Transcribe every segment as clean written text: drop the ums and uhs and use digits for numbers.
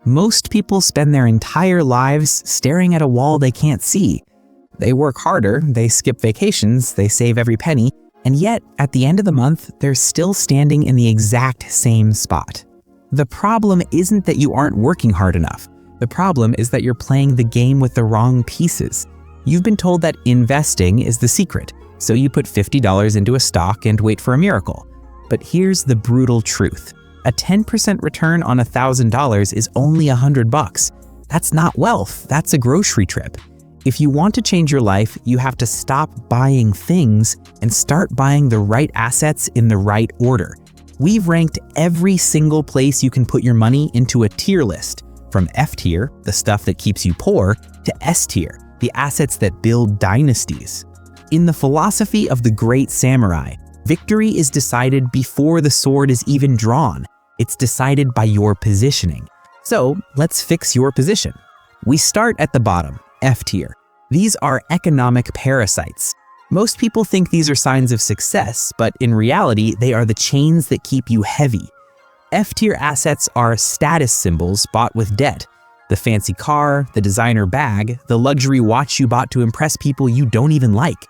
Most people spend their entire lives staring at a wall they can't see. They work harder, they skip vacations, they save every penny, and yet, at the end of the month, they're still standing in the exact same spot. The problem isn't that you aren't working hard enough. The problem is that you're playing the game with the wrong pieces. You've been told that investing is the secret, so you put $50 into a stock and wait for a miracle. But here's the brutal truth. A 10% return on $1,000 is only $100. That's not wealth, that's a grocery trip. If you want to change your life, you have to stop buying things and start buying the right assets in the right order. We've ranked every single place you can put your money into a tier list, from F tier, the stuff that keeps you poor, to S tier, the assets that build dynasties. In the philosophy of the great samurai, victory is decided before the sword is even drawn. It's decided by your positioning. So let's fix your position. We start at the bottom, F tier. These are economic parasites. Most people think these are signs of success, but in reality, they are the chains that keep you heavy. F-tier assets are status symbols bought with debt. The fancy car, the designer bag, the luxury watch you bought to impress people you don't even like.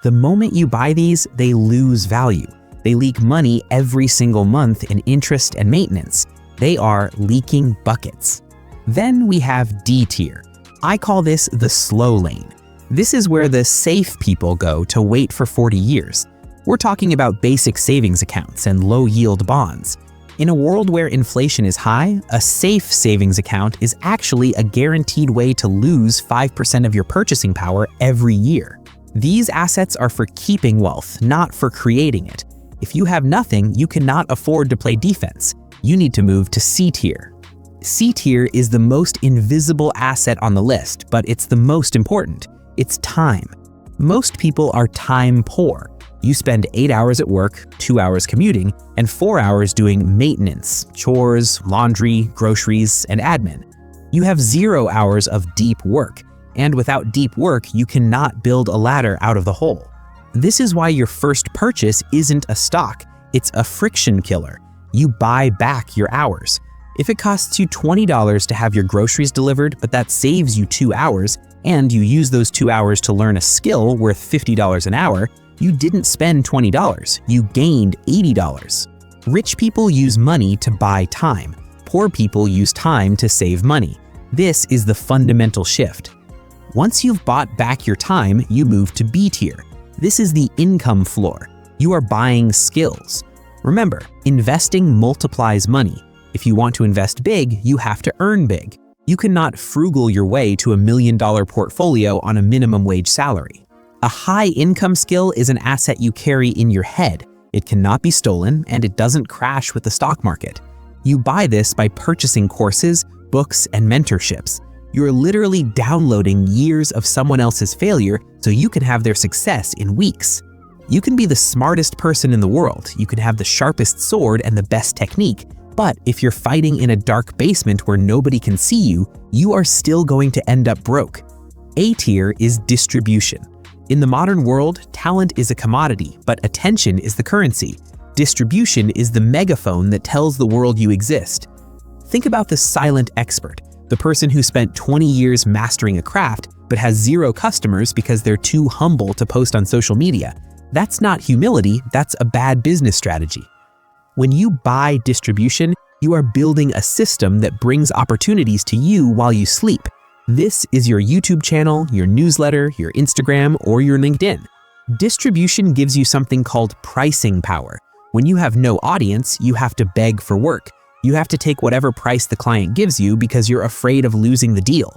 The moment you buy these, they lose value. They leak money every single month in interest and maintenance. They are leaking buckets. Then we have D-tier. I call this the slow lane. This is where the safe people go to wait for 40 years. We're talking about basic savings accounts and low-yield bonds. In a world where inflation is high, a safe savings account is actually a guaranteed way to lose 5% of your purchasing power every year. These assets are for keeping wealth, not for creating it. If you have nothing, you cannot afford to play defense. You need to move to C tier. C tier is the most invisible asset on the list, but it's the most important. It's time. Most people are time poor. You spend 8 hours at work, 2 hours commuting, and 4 hours doing maintenance, chores, laundry, groceries, and admin. You have 0 hours of deep work, and without deep work, you cannot build a ladder out of the hole. This is why your first purchase isn't a stock, it's a friction killer. You buy back your hours. If it costs you $20 to have your groceries delivered, but that saves you 2 hours, and you use those 2 hours to learn a skill worth $50 an hour, you didn't spend $20, you gained $80. Rich people use money to buy time. Poor people use time to save money. This is the fundamental shift. Once you've bought back your time, you move to B tier. This is the income floor. You are buying skills. Remember, investing multiplies money. If you want to invest big, you have to earn big. You cannot frugal your way to $1 million portfolio on a minimum wage salary. A high income skill is an asset you carry in your head. It cannot be stolen, and it doesn't crash with the stock market. You buy this by purchasing courses, books, and mentorships. You're literally downloading years of someone else's failure so you can have their success in weeks. You can be the smartest person in the world, you can have the sharpest sword and the best technique, but if you're fighting in a dark basement where nobody can see you, you are still going to end up broke. A tier is distribution. In the modern world, talent is a commodity, but attention is the currency. Distribution is the megaphone that tells the world you exist. Think about the silent expert, the person who spent 20 years mastering a craft but has 0 customers because they're too humble to post on social media. That's not humility, that's a bad business strategy. When you buy distribution, you are building a system that brings opportunities to you while you sleep. This is your YouTube channel, your newsletter, your Instagram, or your LinkedIn. Distribution gives you something called pricing power. When you have no audience, you have to beg for work. You have to take whatever price the client gives you because you're afraid of losing the deal.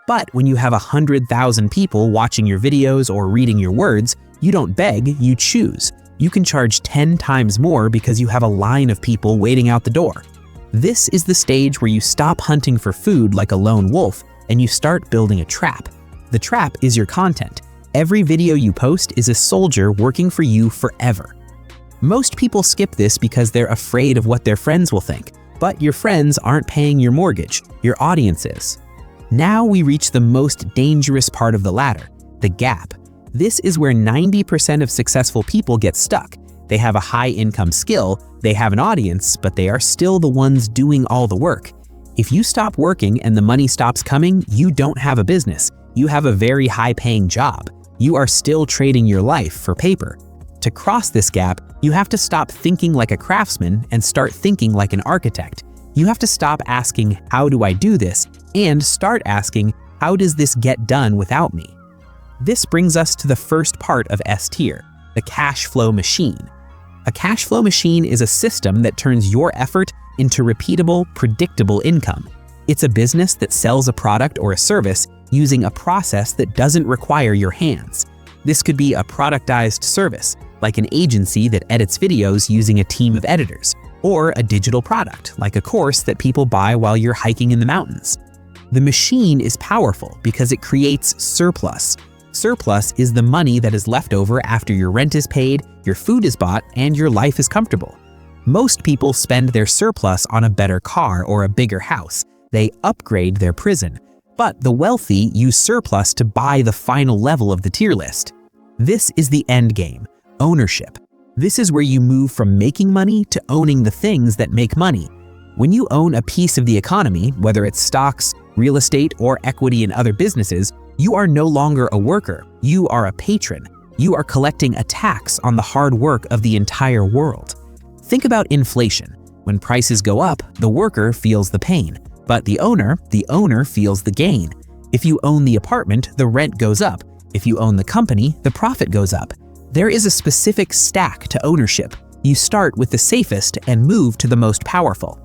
But when you have 100,000 people watching your videos or reading your words, you don't beg, you choose. You can charge 10 times more because you have a line of people waiting out the door. This is the stage where you stop hunting for food like a lone wolf and you start building a trap. The trap is your content. Every video you post is a soldier working for you forever. Most people skip this because they're afraid of what their friends will think, but your friends aren't paying your mortgage, your audience is. Now we reach the most dangerous part of the ladder, the gap. This is where 90% of successful people get stuck. They have a high income skill, they have an audience, but they are still the ones doing all the work. If you stop working and the money stops coming, you don't have a business. You have a very high-paying job. You are still trading your life for paper. To cross this gap, you have to stop thinking like a craftsman and start thinking like an architect. You have to stop asking, how do I do this? And start asking, how does this get done without me? This brings us to the first part of S tier, the cash flow machine. A cash flow machine is a system that turns your effort into repeatable, predictable income. It's a business that sells a product or a service using a process that doesn't require your hands. This could be a productized service, like an agency that edits videos using a team of editors, or a digital product, like a course that people buy while you're hiking in the mountains. The machine is powerful because it creates surplus. Surplus is the money that is left over after your rent is paid, your food is bought, and your life is comfortable. Most people spend their surplus on a better car or a bigger house. They upgrade their prison. But the wealthy use surplus to buy the final level of the tier list. This is the end game, ownership. This is where you move from making money to owning the things that make money. When you own a piece of the economy, whether it's stocks, real estate, or equity in other businesses, you are no longer a worker, you are a patron. You are collecting a tax on the hard work of the entire world. Think about inflation. When prices go up, the worker feels the pain, but the owner feels the gain. If you own the apartment, the rent goes up. If you own the company, the profit goes up. There is a specific stack to ownership. You start with the safest and move to the most powerful.